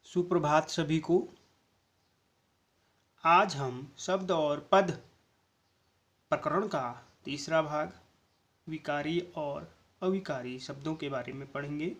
सुप्रभात सभी को। आज हम शब्द और पद प्रकरण का तीसरा भाग विकारी और अविकारी शब्दों के बारे में पढ़ेंगे।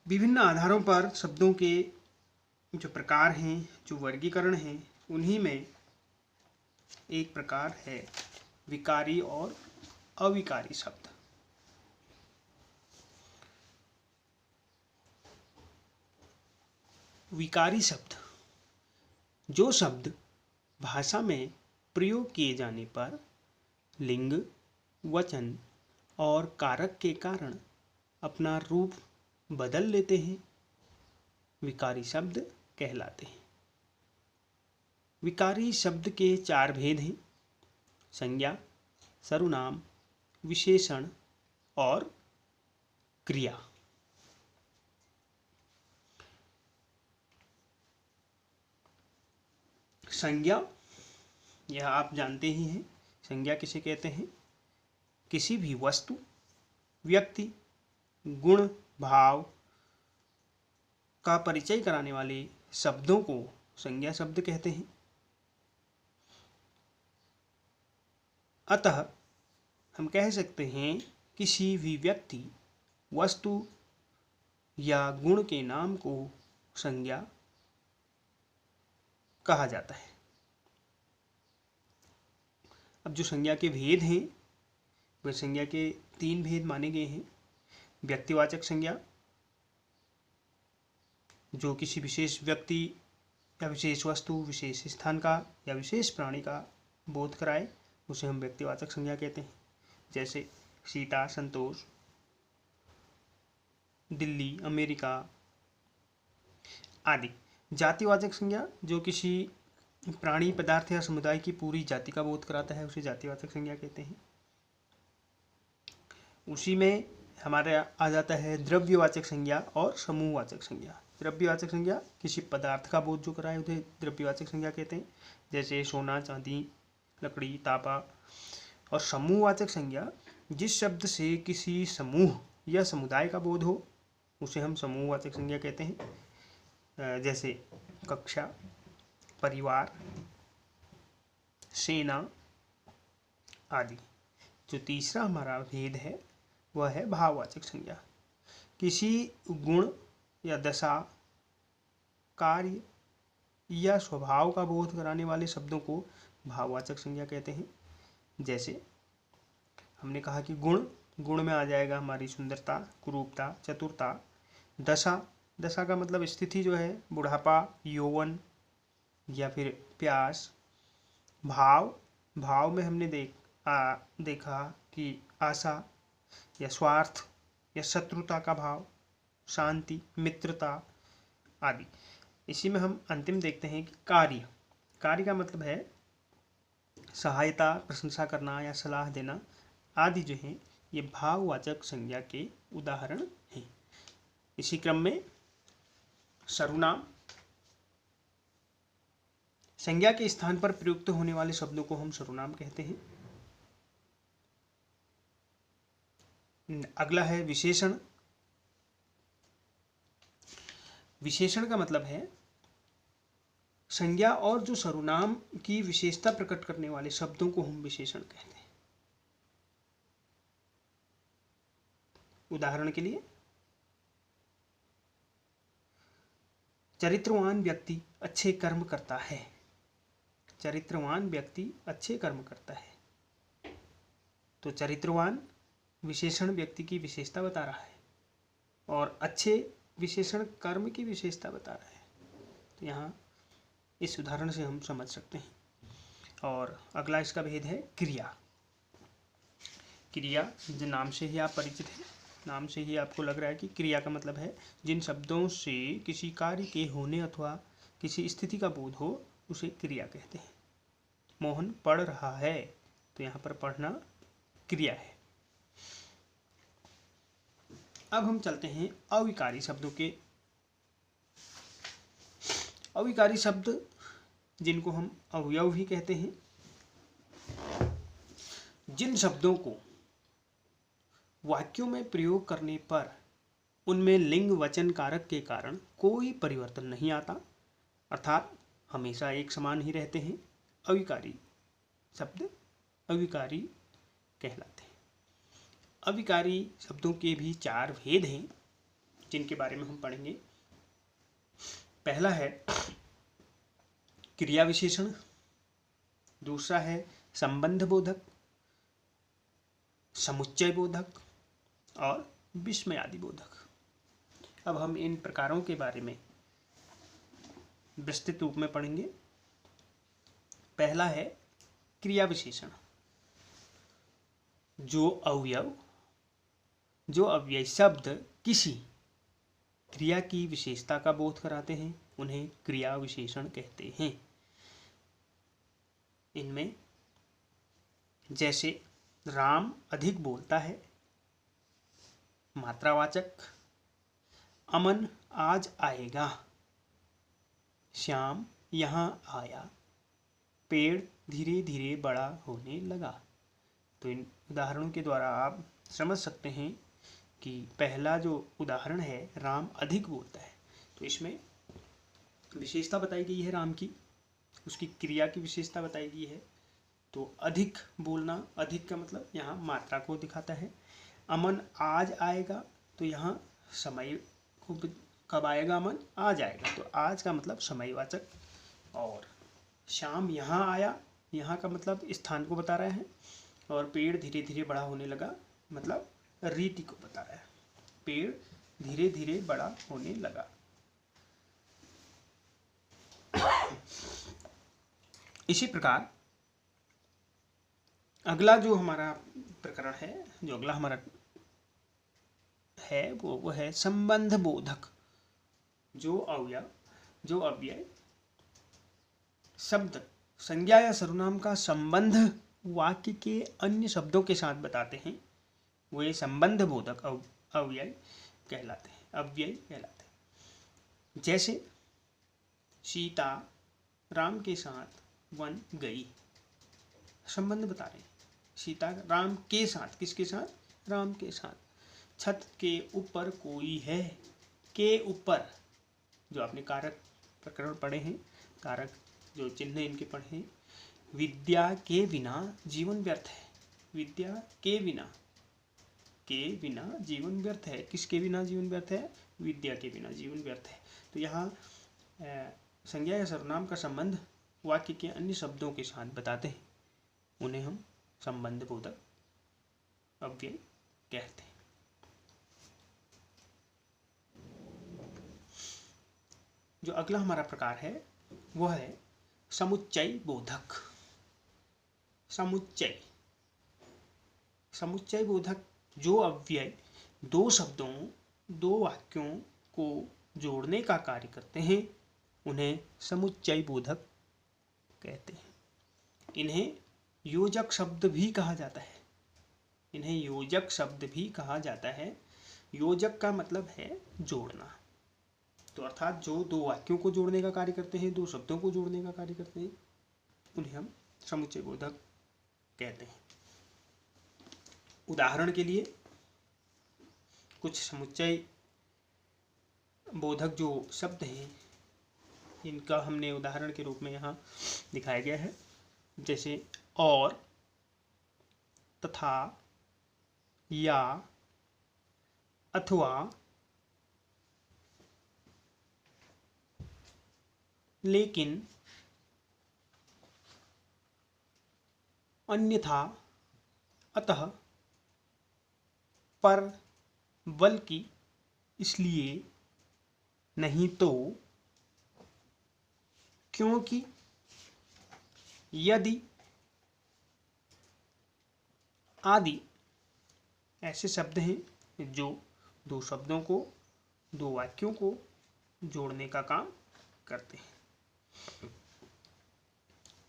विभिन्न आधारों पर शब्दों के जो प्रकार हैं, जो वर्गीकरण हैं, उन्हीं में एक प्रकार है विकारी और अविकारी शब्द। विकारी शब्द जो शब्द भाषा में प्रयोग किए जाने पर लिंग, वचन और कारक के कारण अपना रूप बदल लेते हैं, विकारी शब्द कहलाते हैं। विकारी शब्द के चार भेद हैं: संज्ञा, सर्वनाम, विशेषण और क्रिया। संज्ञा, यह आप जानते ही हैं। संज्ञा किसे कहते हैं? किसी भी वस्तु, व्यक्ति, गुण, भाव का परिचय कराने वाले शब्दों को संज्ञा शब्द कहते हैं। अतः हम कह सकते हैं किसी भी व्यक्ति, वस्तु या गुण के नाम को संज्ञा कहा जाता है। अब जो संज्ञा के भेद हैं, वह संज्ञा के तीन भेद माने गए हैं। व्यक्तिवाचक संज्ञा, जो किसी विशेष व्यक्ति या विशेष वस्तु, विशेष स्थान का या विशेष प्राणी का बोध कराए, उसे हम व्यक्तिवाचक संज्ञा कहते हैं। जैसे सीता, संतोष, दिल्ली, अमेरिका आदि। जातिवाचक संज्ञा, जो किसी प्राणी, पदार्थ या समुदाय की पूरी जाति का बोध कराता है, उसे जातिवाचक संज्ञा कहते हैं। उसी में हमारे आ जाता है द्रव्यवाचक संज्ञा और समूहवाचक संज्ञा। द्रव्यवाचक संज्ञा किसी पदार्थ का बोध जो कराए उसे द्रव्यवाचक संज्ञा कहते हैं, जैसे सोना, चांदी, लकड़ी, तांबा। और समूहवाचक संज्ञा, जिस शब्द से किसी समूह या समुदाय का बोध हो, उसे हम समूहवाचक संज्ञा कहते हैं, जैसे कक्षा, परिवार, सेना आदि। जो तीसरा हमारा भेद है वह है भाववाचक संज्ञा। किसी गुण या दशा, कार्य या स्वभाव का बोध कराने वाले शब्दों को भाववाचक संज्ञा कहते हैं। जैसे हमने कहा कि गुण में आ जाएगा हमारी सुंदरता, कुरूपता, चतुरता। दशा का मतलब स्थिति जो है, बुढ़ापा, यौवन या फिर प्यास। भाव में हमने देखा कि आशा या स्वार्थ या शत्रुता का भाव, शांति, मित्रता आदि। इसी में हम अंतिम देखते हैं कि कार्य का मतलब है सहायता, प्रशंसा करना या सलाह देना आदि जो हैं, ये भाववाचक संज्ञा के उदाहरण हैं। इसी क्रम में सर्वनाम, संज्ञा के स्थान पर प्रयुक्त होने वाले शब्दों को हम सर्वनाम कहते हैं। अगला है विशेषण। विशेषण का मतलब है संज्ञा और जो सर्वनाम की विशेषता प्रकट करने वाले शब्दों को हम विशेषण कहते हैं। उदाहरण के लिए, चरित्रवान व्यक्ति अच्छे कर्म करता है। चरित्रवान व्यक्ति अच्छे कर्म करता है, तो चरित्रवान विशेषण व्यक्ति की विशेषता बता रहा है और अच्छे विशेषण कर्म की विशेषता बता रहा है। तो यहाँ इस उदाहरण से हम समझ सकते हैं। और अगला इसका भेद है क्रिया। क्रिया, जो नाम से ही आप परिचित हैं, नाम से ही आपको लग रहा है कि क्रिया का मतलब है जिन शब्दों से किसी कार्य के होने अथवा किसी स्थिति का बोध हो, उसे क्रिया कहते हैं। मोहन पढ़ रहा है, तो यहाँ पर पढ़ना क्रिया है। अब हम चलते हैं अविकारी शब्दों के। अविकारी शब्द, जिनको हम अवयव भी कहते हैं, जिन शब्दों को वाक्यों में प्रयोग करने पर उनमें लिंग वचन कारक के कारण कोई परिवर्तन नहीं आता, अर्थात हमेशा एक समान ही रहते हैं। अविकारी शब्द अविकारी कहलाते हैं। अविकारी शब्दों के भी 4 भेद हैं जिनके बारे में हम पढ़ेंगे। पहला है क्रिया विशेषण, दूसरा है संबंध बोधक, समुच्चय बोधक और विस्मयादि बोधक। अब हम इन प्रकारों के बारे में विस्तृत रूप में पढ़ेंगे। पहला है क्रिया विशेषण। जो अव्यय शब्द किसी क्रिया की विशेषता का बोध कराते हैं उन्हें क्रिया विशेषण कहते हैं। इनमें जैसे राम अधिक बोलता है, मात्रावाचक, अमन आज आएगा, श्याम यहाँ आया, पेड़ धीरे धीरे बड़ा होने लगा। तो इन उदाहरणों के द्वारा आप समझ सकते हैं कि पहला जो उदाहरण है राम अधिक बोलता है, तो इसमें विशेषता बताई गई है राम की, उसकी क्रिया की विशेषता बताई गई है। तो अधिक बोलना, अधिक का मतलब यहाँ मात्रा को दिखाता है। अमन आज आएगा, तो यहाँ समय को, कब आएगा अमन, आज आएगा, तो आज का मतलब समयवाचक। और शाम यहाँ आया, यहाँ का मतलब स्थान को बता रहा है। और पेड़ धीरे धीरे बड़ा होने लगा, मतलब रीति को बता रहा है। पेड़ धीरे धीरे बड़ा होने लगा। इसी प्रकार अगला जो हमारा प्रकरण है, जो अगला हमारा है वो है संबंध बोधक। जो अव्यय शब्द संज्ञा या सर्वनाम का संबंध वाक्य के अन्य शब्दों के साथ बताते हैं, वे संबंध बोधक अव्यय कहलाते हैं। जैसे सीता राम के साथ वन गई, संबंध बता रहे हैं। सीता राम के साथ, किसके साथ, राम के साथ। छत के ऊपर कोई है, के ऊपर, जो आपने कारक प्रकरण पढ़े हैं, कारक जो चिन्ह इनके पढ़े हैं। विद्या के बिना जीवन व्यर्थ है, विद्या के बिना जीवन व्यर्थ है। किसके बिना जीवन व्यर्थ है, विद्या के बिना जीवन व्यर्थ है। तो यहाँ संज्ञा या सर्वनाम का संबंध वाक्य के अन्य शब्दों के साथ बताते हैं, उन्हें हम संबंध बोधक अव्यय कहते हैं। जो अगला हमारा प्रकार है वह है समुच्चय बोधक। समुच्चय बोधक जो अव्यय दो शब्दों, दो वाक्यों को जोड़ने का कार्य करते हैं, उन्हें समुच्चय बोधक कहते हैं। इन्हें योजक शब्द भी कहा जाता है। योजक का मतलब है जोड़ना। तो अर्थात जो दो वाक्यों को जोड़ने का कार्य करते हैं, दो शब्दों को जोड़ने का कार्य करते हैं, उन्हें हम समुच्चय बोधक कहते हैं। उदाहरण के लिए कुछ समुच्चय बोधक जो शब्द हैं, इनका हमने उदाहरण के रूप में यहाँ दिखाया गया है। जैसे और, तथा, या, अथवा, लेकिन, अन्यथा, अतः, पर, बल्कि, इसलिए, नहीं तो, क्योंकि, यदि आदि ऐसे शब्द हैं जो दो शब्दों को, दो वाक्यों को जोड़ने का काम करते हैं।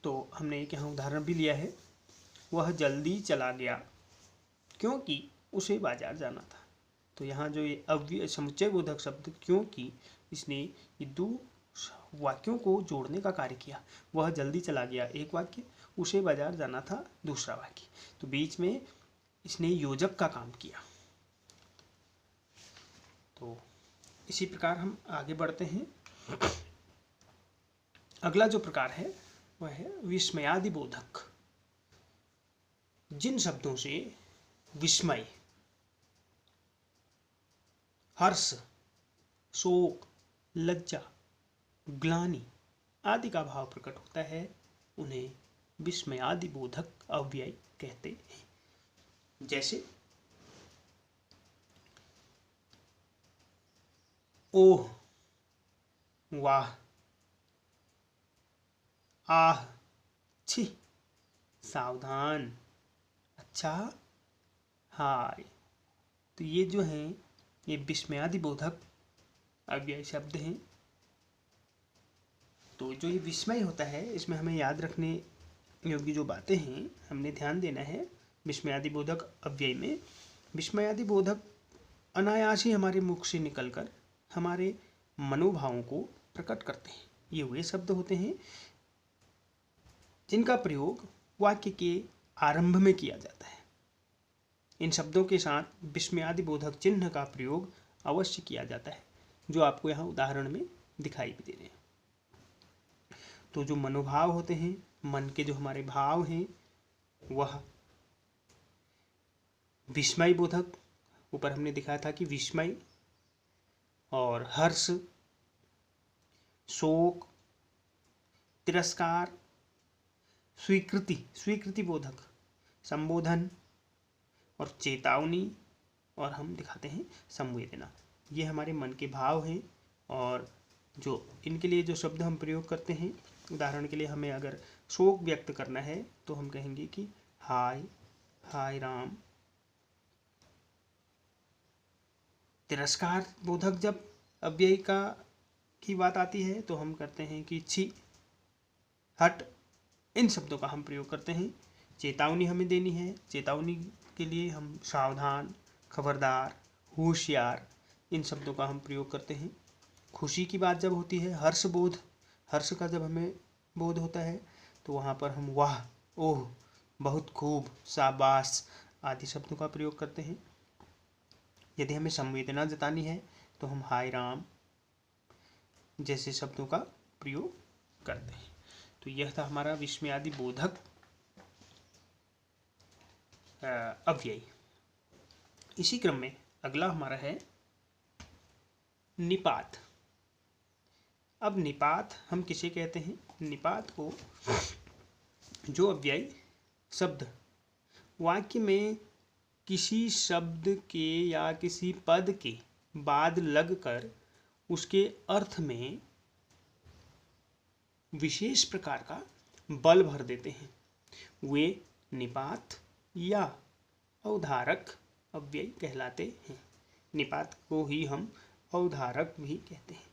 तो हमने एक यहाँ उदाहरण भी लिया है, वह जल्दी चला गया क्योंकि उसे बाजार जाना था। तो यहाँ जो ये अव्यय समुच्चय बोधक शब्द क्योंकि, इसने ये दो वाक्यों को जोड़ने का कार्य किया। वह जल्दी चला गया एक वाक्य, उसे बाजार जाना था दूसरा वाक्य। तो बीच में इसने योजक का काम किया। तो इसी प्रकार हम आगे बढ़ते हैं। अगला जो प्रकार है वह है विस्मयादि बोधक। जिन शब्दों से विस्मय, हर्ष, शोक, लज्जा, ग्लानि आदि का भाव प्रकट होता है उन्हें विस्मयादि बोधक अव्यय कहते हैं। जैसे ओह, वाह, आह, छी, सावधान, अच्छा, हाय। तो ये जो हैं ये विस्मयादि बोधक अव्यय शब्द हैं। तो जो ये विस्मय होता है इसमें हमें याद रखने योग्य जो बातें हैं हमने ध्यान देना है। विस्मयादि बोधक अव्यय में विस्मयादि बोधक अनायास ही हमारे मुख से निकलकर हमारे मनोभावों को प्रकट करते हैं। ये वे शब्द होते हैं जिनका प्रयोग वाक्य के आरंभ में किया जाता है। इन शब्दों के साथ विस्मयादि बोधक चिन्ह का प्रयोग अवश्य किया जाता है, जो आपको यहाँ उदाहरण में दिखाई भी दे रहे हैं। तो जो मनोभाव होते हैं, मन के जो हमारे भाव हैं, वह विस्मय बोधक, ऊपर हमने दिखाया था कि विस्मय और हर्ष, शोक, तिरस्कार, स्वीकृति बोधक, संबोधन और चेतावनी, और हम दिखाते हैं संवेदना। ये हमारे मन के भाव हैं और जो इनके लिए जो शब्द हम प्रयोग करते हैं, उदाहरण के लिए हमें अगर शोक व्यक्त करना है तो हम कहेंगे कि हाय, हाय राम। तिरस्कार बोधक जब अव्यय की बात आती है तो हम करते हैं कि छी, हट। इन शब्दों का हम प्रयोग करते हैं। चेतावनी हमें देनी है, चेतावनी के लिए हम सावधान, खबरदार, होशियार, इन शब्दों का हम प्रयोग करते हैं। खुशी की बात जब होती है, हर्ष का जब हमें बोध होता है तो वहाँ पर हम वाह, ओह, बहुत खूब, शाबाश आदि शब्दों का प्रयोग करते हैं। यदि हमें संवेदना जतानी है तो हम हाय राम जैसे शब्दों का प्रयोग करते हैं। तो यह था हमारा विस्मयादि बोधक अव्यय। इसी क्रम में अगला हमारा है निपात। अब निपात हम किसे कहते हैं? निपात को जो अव्यय शब्द वाक्य में किसी शब्द के या किसी पद के बाद लगकर उसके अर्थ में विशेष प्रकार का बल भर देते हैं, वे निपात या औधारक अव्यय कहलाते हैं। निपात को ही हम औधारक भी कहते हैं।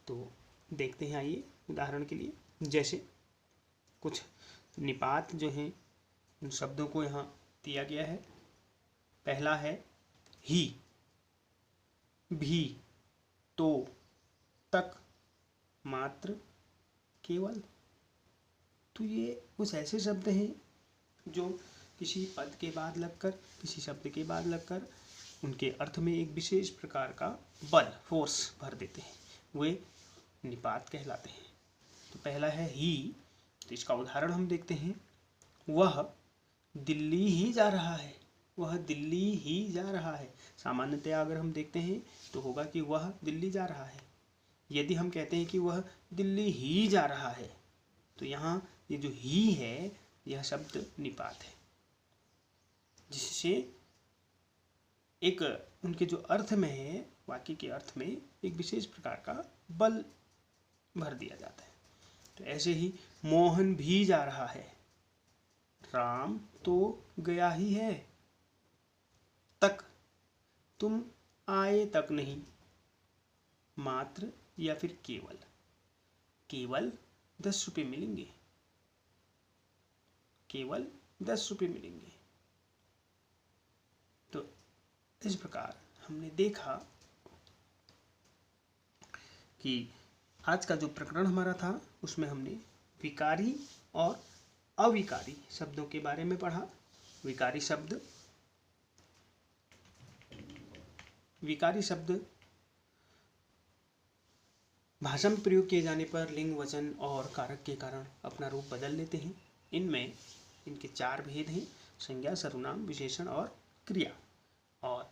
तो देखते हैं, आइए उदाहरण के लिए, जैसे कुछ निपात जो हैं उन शब्दों को यहाँ दिया गया है। पहला है ही, भी, तो, तक, मात्र, केवल। तो ये कुछ ऐसे शब्द हैं जो किसी पद के बाद लगकर, किसी शब्द के बाद लगकर उनके अर्थ में एक विशेष प्रकार का बल, फोर्स भर देते हैं, वे निपात कहलाते हैं। तो पहला है ही, तो इसका उदाहरण हम देखते हैं। वह दिल्ली ही जा रहा है, वह दिल्ली ही जा रहा है। सामान्यतया अगर हम देखते हैं तो होगा कि वह दिल्ली जा रहा है। यदि हम कहते हैं कि वह दिल्ली ही जा रहा है तो यहाँ ये जो ही है यह शब्द निपात है, जिससे एक उनके जो अर्थ में है, वाक्य के अर्थ में एक विशेष प्रकार का बल भर दिया जाता है। तो ऐसे ही मोहन भी जा रहा है, राम तो गया ही है, तक, तुम आए तक नहीं, मात्र या फिर केवल, केवल 10 रुपये मिलेंगे, केवल 10 रुपये मिलेंगे। तो इस प्रकार हमने देखा कि आज का जो प्रकरण हमारा था उसमें हमने विकारी और अविकारी शब्दों के बारे में पढ़ा। विकारी शब्द विकारी शब्द भाषा में प्रयोग किए जाने पर लिंग, वचन और कारक के कारण अपना रूप बदल लेते हैं। इनमें इनके 4 भेद हैं: संज्ञा, सर्वनाम, विशेषण और क्रिया। और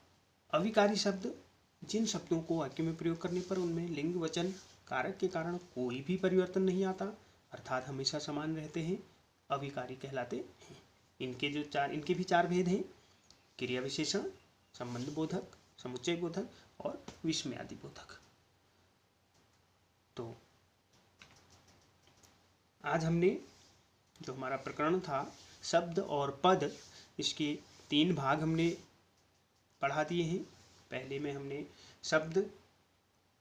अविकारी शब्द जिन शब्दों को वाक्य में प्रयोग करने पर उनमें लिंग, वचन, कारक के कारण कोई भी परिवर्तन नहीं आता, अर्थात हमेशा समान रहते हैं, अविकारी कहलाते हैं। इनके भी 4 भेद हैं: क्रिया विशेषण, संबंध बोधक, समुच्चय बोधक और विस्मयादि बोधक। तो आज हमने जो हमारा प्रकरण था शब्द और पद, इसके 3 भाग हमने पढ़ा दिए हैं। पहले में हमने शब्द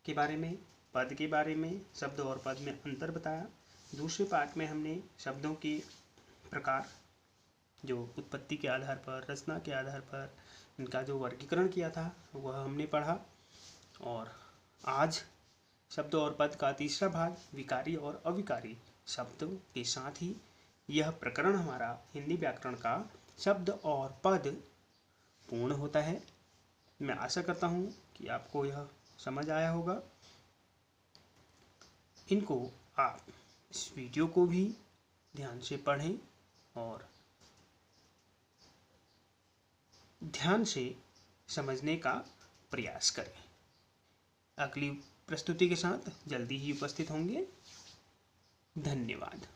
के बारे में, पद के बारे में, शब्द और पद में अंतर बताया। दूसरे पार्ट में हमने शब्दों के प्रकार, जो उत्पत्ति के आधार पर, रचना के आधार पर इनका जो वर्गीकरण किया था वह हमने पढ़ा। और आज शब्द और पद का तीसरा भाग, विकारी और अविकारी शब्दों के साथ ही यह प्रकरण हमारा हिंदी व्याकरण का शब्द और पद पूर्ण होता है। मैं आशा करता हूँ कि आपको यह समझ आया होगा। इनको आप इस वीडियो को भी ध्यान से पढ़ें और ध्यान से समझने का प्रयास करें। अगली प्रस्तुति के साथ जल्दी ही उपस्थित होंगे। धन्यवाद।